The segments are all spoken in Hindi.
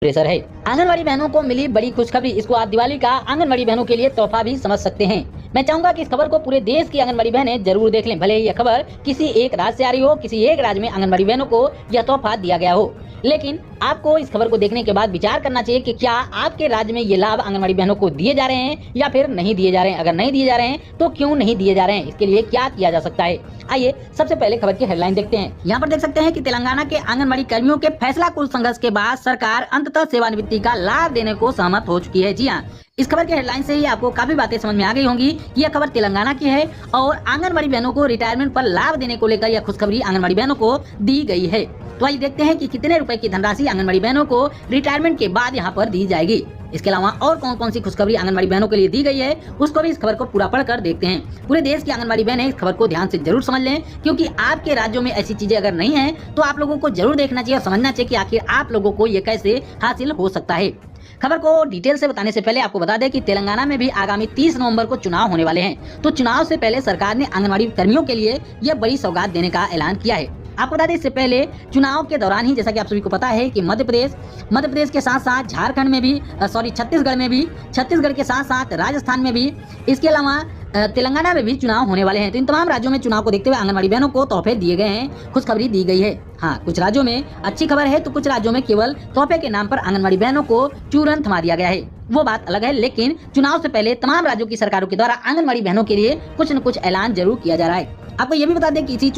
प्रेशर है। आंगनवाड़ी बहनों को मिली बड़ी खुशखबरी, इसको आप दिवाली का आंगनवाड़ी बहनों के लिए तोहफा भी समझ सकते हैं। मैं चाहूंगा कि इस खबर को पूरे देश की आंगनवाड़ी बहनें जरूर देख लें। भले ही यह खबर किसी एक राज्य से आ रही हो, किसी एक राज्य में आंगनवाड़ी बहनों को यह तोहफा दिया गया हो, लेकिन आपको इस खबर को देखने के बाद विचार करना चाहिए कि क्या आपके राज्य में ये लाभ आंगनवाड़ी बहनों को दिए जा रहे हैं या फिर नहीं दिए जा रहे हैं। अगर नहीं दिए जा रहे हैं तो क्यों नहीं दिए जा रहे हैं, इसके लिए क्या किया जा सकता है। आइए सबसे पहले खबर की हेडलाइन देखते हैं। यहाँ पर देख सकते हैं कि तेलंगाना के आंगनवाड़ी कर्मियों के फैसला कुल संघर्ष के बाद सरकार अंततः सेवानिवृत्ति का लाभ देने को सहमत हो चुकी है। जी हाँ, इस खबर के हेडलाइन से ही आपको काफी बातें समझ में आ गई होंगी कि यह खबर तेलंगाना की है और आंगनवाड़ी बहनों को रिटायरमेंट पर लाभ देने को लेकर यह खुशखबरी आंगनवाड़ी बहनों को दी गई है। तो आइए देखते हैं कि कितने रुपए की धनराशि आंगनवाड़ी बहनों को रिटायरमेंट के बाद यहाँ पर दी जाएगी। इसके अलावा और कौन कौन सी खुशखबरी आंगनवाड़ी बहनों के लिए दी गई है, उसको भी इस खबर को पूरा पढ़कर देखते हैं। पूरे देश की आंगनवाड़ी बहनें इस खबर को ध्यान से जरूर समझ लें, क्योंकि आपके राज्यों में ऐसी चीजें अगर नहीं है तो आप लोगों को जरूर देखना चाहिए और समझना चाहिए कि आखिर आप लोगों को ये कैसे हासिल हो सकता है। खबर को डिटेल से बताने से पहले आपको बता दें कि तेलंगाना में भी आगामी 30 नवंबर को चुनाव होने वाले हैं। तो चुनाव से पहले सरकार ने आंगनवाड़ी कर्मियों के लिए यह बड़ी सौगात देने का ऐलान किया है। आपको बता दें इससे पहले चुनाव के दौरान ही, जैसा कि आप सभी को पता है कि मध्य प्रदेश के साथ साथ झारखंड में भी छत्तीसगढ़ में भी, छत्तीसगढ़ के साथ साथ राजस्थान में भी, इसके अलावा तेलंगाना में भी चुनाव होने वाले हैं। तो इन तमाम राज्यों में चुनाव को देखते हुए आंगनवाड़ी बहनों को तोहफे दिए गए हैं, खुशखबरी दी गई है। हाँ, कुछ राज्यों में अच्छी खबर है तो कुछ राज्यों में केवल तोहफे के नाम पर आंगनवाड़ी बहनों को चूरन थमा दिया गया है, वो बात अलग है। लेकिन चुनाव से पहले तमाम राज्यों की सरकारों के द्वारा आंगनवाड़ी बहनों के लिए कुछ न कुछ ऐलान जरूर किया जा रहा है। आपको ये भी बता दें कि इसी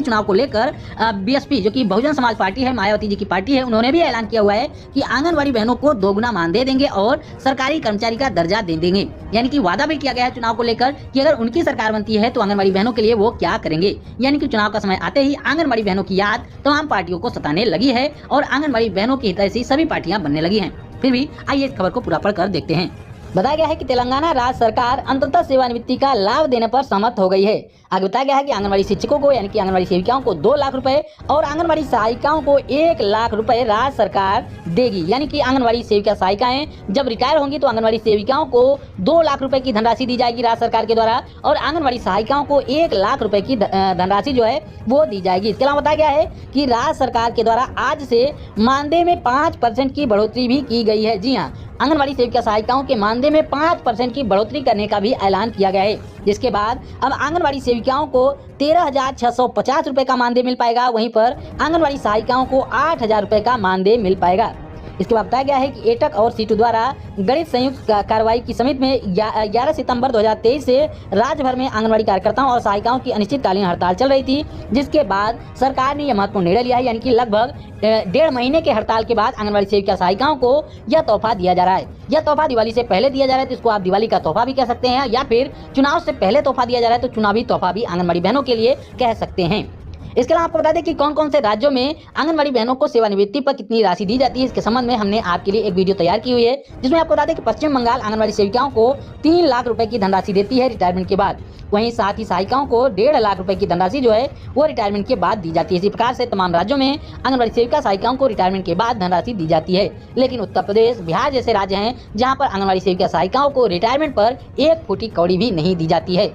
चुनाव को लेकर बीएसपी, जो कि बहुजन समाज पार्टी है, मायावती जी की पार्टी है, उन्होंने भी ऐलान किया हुआ है कि आंगनवाड़ी बहनों को दोगुना मानदेय देंगे और सरकारी कर्मचारी का दर्जा दे देंगे। यानी कि वादा भी किया गया है चुनाव को लेकर कि अगर उनकी सरकार बनती है तो आंगनवाड़ी बहनों के लिए वो क्या करेंगे। यानी कि चुनाव का समय आते ही आंगनवाड़ी बहनों की याद तमाम पार्टियों को सताने लगी है और आंगनवाड़ी बहनों की हितैषी सभी पार्टियां बनने लगी हैं। फिर भी आइए इस खबर को पूरा पढ़कर देखते हैं। बताया गया है कि तेलंगाना राज्य सरकार अंततः सेवानिवृत्ति का लाभ देने पर सहमत हो गई है। आगे बताया गया है कि आंगनवाड़ी शिक्षकों को यानी कि आंगनवाड़ी सेविकाओं को 2 लाख रुपए और आंगनवाड़ी सहायिकाओं को 1 लाख रुपए राज्य सरकार देगी। यानी कि आंगनवाड़ी सेविका सहायिकाएं जब रिटायर होंगी तो आंगनवाड़ी सेविकाओं को 2 लाख रुपए की धनराशि दी जाएगी राज्य सरकार के द्वारा और आंगनवाड़ी सहायिकाओं को 1 लाख रुपए की धनराशि जो है वो दी जाएगी। इसके अलावा बताया गया है कि राज्य सरकार के द्वारा आज से मानदेय में 5% की बढ़ोतरी भी की गई है। जी हाँ, आंगनवाड़ी सेविका सहायिकाओं के मानदेय में 5% की बढ़ोतरी करने का भी ऐलान किया गया है, जिसके बाद अब आंगनवाड़ी सेविकाओं को 13,650 रुपए का मानदेय मिल पाएगा। वहीं पर आंगनवाड़ी सहायिकाओं को 8,000 रुपए का मानदेय मिल पाएगा। इसके बाद बताया गया है कि एटक और सीटू द्वारा गठित संयुक्त कार्रवाई की समिति में 11 सितंबर 2023 से राज्य भर में आंगनवाड़ी कार्यकर्ताओं और सहायिकाओं की अनिश्चितकालीन हड़ताल चल रही थी, जिसके बाद सरकार ने यह महत्वपूर्ण निर्णय लिया है। यानी कि लगभग 1.5 महीने के हड़ताल के बाद आंगनवाड़ी सेविका सहायिकाओं को यह तोहफा दिया जा रहा है। यह तोहफा दिवाली से पहले दिया जा रहा है तो इसको आप दिवाली का तोहफा भी कह सकते हैं, या फिर चुनाव से पहले तोहफा दिया जा रहा है तो चुनावी तोहफा भी आंगनवाड़ी बहनों के लिए कह सकते हैं। इसके अलावा आपको बता दें कि कौन कौन से राज्यों में आंगनवाड़ी बहनों को सेवानिवृत्ति पर कितनी राशि दी जाती है, इसके संबंध में हमने आपके लिए एक वीडियो तैयार की हुई है, जिसमें आपको बता दें कि पश्चिम बंगाल आंगनवाड़ी सेविकाओं को 3 लाख रुपए की धनराशि देती है रिटायरमेंट के बाद। वहीं साथ ही सहायिकाओं को 1.5 लाख रुपए की धनराशि जो है वो रिटायरमेंट के बाद दी जाती है। इसी प्रकार से तमाम राज्यों में आंगनवाड़ी सेविका सहायिकाओं को रिटायरमेंट के बाद धनराशि दी जाती है। लेकिन उत्तर प्रदेश, बिहार जैसे राज्य हैं जहाँ पर आंगनवाड़ी सेविका सहायिकाओं को रिटायरमेंट पर 1 फूटी कौड़ी भी नहीं दी जाती है।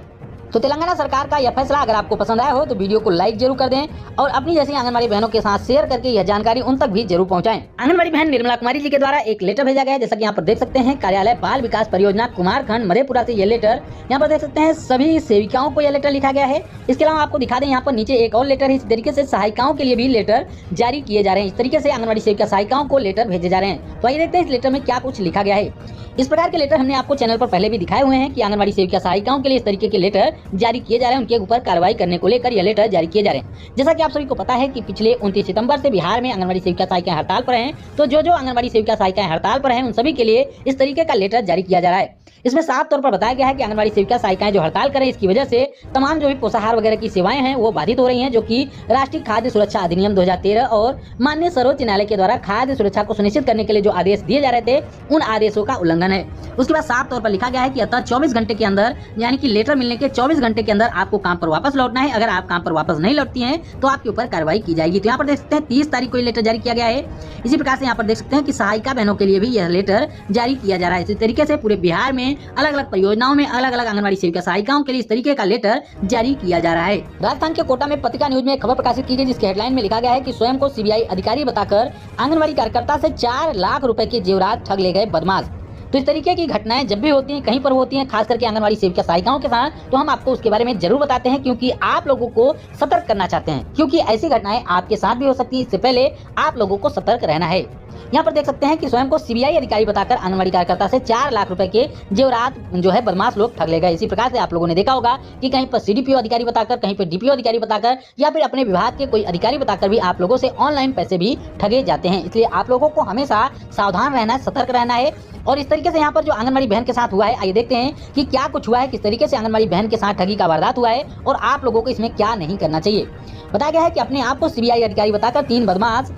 तो तेलंगाना सरकार का यह फैसला अगर आपको पसंद आया हो तो वीडियो को लाइक जरूर कर दें और अपनी जैसी आंगनवाड़ी बहनों के साथ शेयर करके यह जानकारी उन तक भी जरूर पहुंचाएं। आंगनवाड़ी बहन निर्मला कुमारी जी के द्वारा एक लेटर भेजा गया है, जैसा कि यहाँ पर देख सकते हैं। कार्यालय बाल विकास परियोजना कुमारखंड मधेपुरा से यह लेटर यहाँ पर देख सकते हैं। सभी सेविकाओं को यह लेटर लिखा गया है। इसके अलावा आपको दिखा दें यहाँ पर नीचे एक और लेटर है। इस तरीके से सहायिकाओं के लिए भी लेटर जारी किए जा रहे हैं। इस तरीके से आंगनवाड़ी सेविका सहायिकाओं को लेटर भेजे जा रहे हैं। तो आइए देखते हैं इस लेटर में क्या कुछ लिखा गया है। इस प्रकार के लेटर हमने आपको चैनल पर पहले भी दिखाए हुए हैं कि आंगनवाड़ी सेविका सहायिकाओं के लिए इस तरीके के लेटर जारी किए जा रहे हैं, उनके ऊपर कार्रवाई करने को लेकर यह लेटर जारी किए जा रहे हैं। जैसा कि आप सभी को पता है कि पिछले 29 सितंबर से बिहार में आंगनवाड़ी सेविका सहायिकाएं हड़ताल पर हैं। तो जो आंगनवाड़ी सेविका सहायिकाएं हड़ताल पर हैं उन सभी के लिए इस तरीके का लेटर जारी किया जा रहा है। इसमें साफ तौर पर बताया गया है कि आंगनवाड़ी सेविका सहायिकाएं जो हड़ताल करें, इसकी वजह से तमाम जो भी पोषाहार वगैरह की सेवाएं हैं वो बाधित हो रही हैं, जो कि राष्ट्रीय खाद्य सुरक्षा अधिनियम 2013 और माननीय सर्वोच्च न्यायालय के द्वारा खाद्य सुरक्षा को सुनिश्चित करने के लिए जो आदेश दिए जा रहे थे उन आदेशों का उल्लंघन है। उसके बाद साफ तौर पर लिखा गया है कि अतः 24 घंटे के अंदर, यानी कि लेटर मिलने के 24 घंटे के अंदर आपको काम पर वापस लौटना है। अगर आप काम पर वापस नहीं लौटती हैं तो आपके ऊपर कार्रवाई की जाएगी। तो यहाँ पर देख सकते हैं 30 तारीख को ये लेटर जारी किया गया है। इसी प्रकार से यहाँ पर देख सकते हैं कि सहायिका बहनों के लिए भी यह लेटर जारी किया जा रहा है। इसी तरीके से पूरे बिहार में में, अलग अलग परियोजनाओं में अलग अलग आंगनबाड़ी सेविका सहायिकाओं के लिए इस तरीके का लेटर जारी किया जा रहा है। राजस्थान के कोटा में पत्रिका न्यूज में एक खबर प्रकाशित की गई जिसके हेडलाइन में लिखा गया है कि स्वयं को सीबीआई अधिकारी बताकर आंगनबाड़ी कार्यकर्ता से 4 लाख रुपए के जेवरात ठग ले गए बदमाश। तो इस तरीके की घटनाएं जब भी होती हैं, कहीं पर होती हैं, खास करके आंगनबाड़ी सेविका सहायिकाओं के साथ, तो हम आपको उसके बारे में जरूर बताते हैं क्योंकि आप लोगों को सतर्क करना चाहते हैं, क्योंकि ऐसी घटनाएं आपके साथ भी हो सकती है। इससे पहले आप लोगों को सतर्क रहना है। यहाँ पर देख सकते हैं कि स्वयं को सीबीआई अधिकारी बताकर आंगनबाड़ी कार्यकर्ता से 4 लाख रुपए के जेवरात जो है बदमाश लोग ठग ले गए। इसी प्रकार से आप लोगों ने देखा होगा कि कहीं पर सीडीपीओ अधिकारी बताकर, कहीं पर डीपीओ अधिकारी बताकर या फिर अपने विभाग के कोई अधिकारी बताकर भी आप लोगों से ऑनलाइन पैसे भी ठगे जाते हैं। इसलिए आप लोगों को हमेशा सावधान रहना है, सतर्क रहना है। और इस तरीके से यहाँ पर जो आंगनबाड़ी बहन के साथ हुआ है, आइए देखते हैं कि क्या कुछ हुआ है, किस तरीके से आंगनबाड़ी बहन के साथ ठगी का वारदात हुआ है और आप लोगों को इसमें क्या नहीं करना चाहिए। बताया गया है कि अपने आप को सीबीआई अधिकारी बताकर 3 बदमाश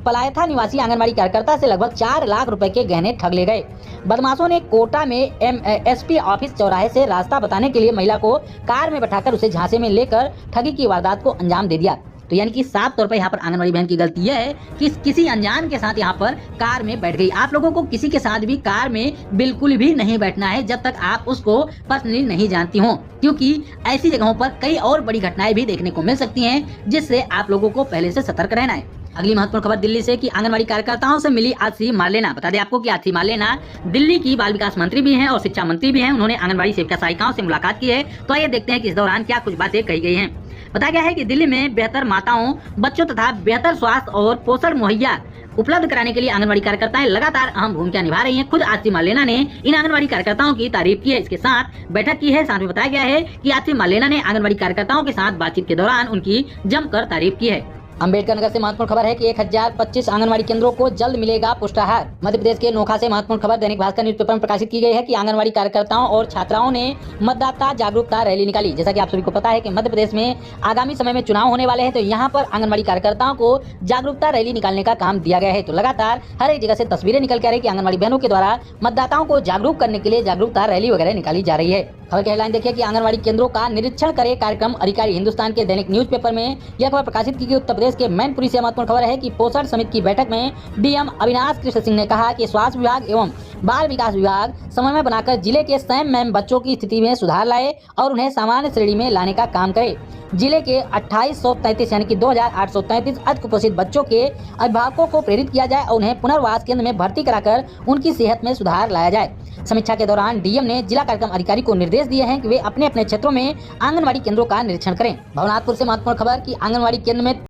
पलायथा निवासी आंगनबाड़ी कार्यकर्ता से लगभग 4 लाख रुपए के गहने ठग ले गए। बदमाशों ने कोटा में एसपी ऑफिस चौराहे से रास्ता बताने के लिए महिला को कार में बैठाकर उसे झांसे में लेकर ठगी की वारदात को अंजाम दे दिया। तो यानी कि साफ तौर पर यहाँ पर आंगनबाड़ी बहन की गलती यह है कि किसी अनजान के साथ यहाँ पर कार में बैठ गई। आप लोगों को किसी के साथ भी कार में बिल्कुल भी नहीं बैठना है जब तक आप उसको पर्सनली नहीं जानती हो, क्योंकि ऐसी जगहों पर कई और बड़ी घटनाएं भी देखने को मिल सकती हैं, जिससे आप लोगों को पहले से सतर्क रहना है। अगली महत्वपूर्ण खबर दिल्ली से कि आंगनबाड़ी कार्यकर्ताओं से मिली आतिशी मार्लेना। बता दें आपको कि आतिशी मार्लेना दिल्ली की बाल विकास मंत्री भी हैं और शिक्षा मंत्री भी हैं। उन्होंने आंगनबाड़ी सेविका सहायिकाओं से मुलाकात की है। तो आइए देखते हैं कि इस दौरान क्या कुछ बातें कही गई हैं। बताया गया है कि दिल्ली में बेहतर माताओं, बच्चों तथा बेहतर स्वास्थ्य और पोषण मुहैया उपलब्ध कराने के लिए आंगनबाड़ी कार्यकर्ताएं लगातार अहम भूमिका निभा रही हैं। खुद आतिशी मार्लेना ने इन आंगनबाड़ी कार्यकर्ताओं की तारीफ की है। इसके साथ बैठक की है। साथ में बताया गया है कि आतिशी मार्लेना ने आंगनबाड़ी कार्यकर्ताओं के साथ बातचीत के दौरान उनकी जमकर तारीफ की है। अंबेडकर नगर से महत्वपूर्ण खबर है कि 1025 आंगनबाड़ी केंद्रों को जल्द मिलेगा पुष्टाहार। मध्य प्रदेश के नोखा से महत्वपूर्ण खबर दैनिक भास्कर न्यूज़पेपर में प्रकाशित की गई है कि आंगनबाड़ी कार्यकर्ताओं और छात्राओं ने मतदाता जागरूकता रैली निकाली। जैसा कि आप सभी को पता है कि मध्य प्रदेश में आगामी समय में चुनाव होने वाले हैं, तो यहाँ पर आंगनबाड़ी कार्यकर्ताओं को जागरूकता रैली निकालने का काम दिया गया है। तो लगातार हर एक जगह से तस्वीरें निकल कर रही कि आंगनबाड़ी बहनों के द्वारा मतदाताओं को जागरूक करने के लिए जागरूकता रैली वगैरह निकाली जा रही है। खबर की हेडलाइन देखिए कि आंगनबाड़ी केंद्रों का निरीक्षण करे कार्यक्रम अधिकारी। हिंदुस्तान के दैनिक न्यूज़पेपर में यह खबर प्रकाशित की गई। उत्तर प्रदेश के मैनपुरी से महत्वपूर्ण खबर है कि पोषण समिति की बैठक में डीएम अविनाश कृष्ण सिंह ने कहा कि स्वास्थ्य विभाग एवं बाल विकास विभाग समन्वय बनाकर जिले के सैम मैम बच्चों की स्थिति में सुधार लाए और उन्हें सामान्य श्रेणी में लाने का काम करे। जिले के 2833 यानी कि 2833 अतिकुपोषित बच्चों के अभिभावकों को प्रेरित किया जाए और उन्हें पुनर्वास केंद्र में भर्ती कराकर उनकी सेहत में सुधार लाया जाए। समीक्षा के दौरान डीएम ने जिला कार्यक्रम अधिकारी को निर्देश दिए हैं कि वे अपने अपने क्षेत्रों में आंगनबाड़ी केंद्रों का निरीक्षण करें। भवनाथपुर से महत्वपूर्ण खबर कि आंगनबाड़ी केंद्र में